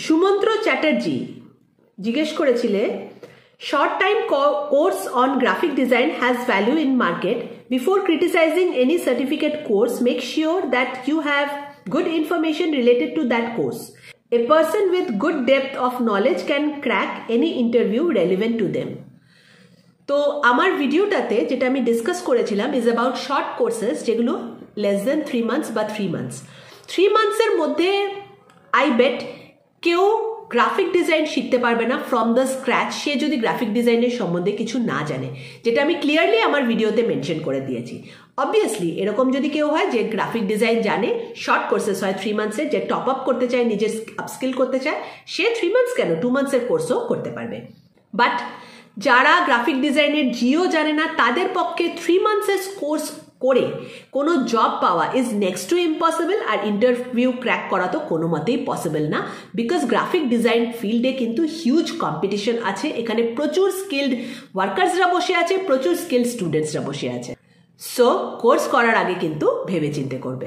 সুমন্ত্র চ্যাটার্জি জিজ্ঞেস করেছিলে, short time course on graphic design has value in market. Before criticizing any certificate course, make sure that you have good information related to that course. A person with good depth of knowledge can crack any interview relevant to them. তো আমার ভিডিওটাতে যেটা আমি discuss করেছিলাম is about short courses, যেগুলো less than 3 months বা 3 months। 3 monthsের মধ্যে I bet কেউ গ্রাফিক ডিজাইন শিখতে পারবে না ফ্রম দ্য স্ক্র্যাচ, সে যদি গ্রাফিক ডিজাইনের সম্বন্ধে কিছু না জানে, যেটা আমি ক্লিয়ারলি আমার ভিডিওতে মেনশন করে দিয়েছি। অবভিয়াসলি এরকম যদি কেউ হয় যে গ্রাফিক ডিজাইন জানে, শর্ট কোর্সেস হয় 3 monthsের, যে টপ আপ করতে চায়, নিজের আপস্কিল করতে চায়, সে 3 months কেন 2 monthsের কোর্সও করতে পারবে। বাট যারা গ্রাফিক ডিজাইনের জিও জানে না, তাদের পক্ষে 3 monthsের কোর্স করে কোনো জব পাওয়া ইজ নেক্সট টু ইম্পসিবল, আর ইন্টারভিউ ক্র্যাক করা তো কোনো মতেই পসিবল না, বিকজ গ্রাফিক ডিজাইন ফিল্ডে কিন্তু হিউজ কম্পিটিশন আছে। এখানে প্রচুর স্কিল্ড ওয়ার্কার্সরা বসে আছে, প্রচুর স্কিল্ড স্টুডেন্টসরা বসে আছে। সো কোর্স করার আগে কিন্তু ভেবেচিন্তে করবে।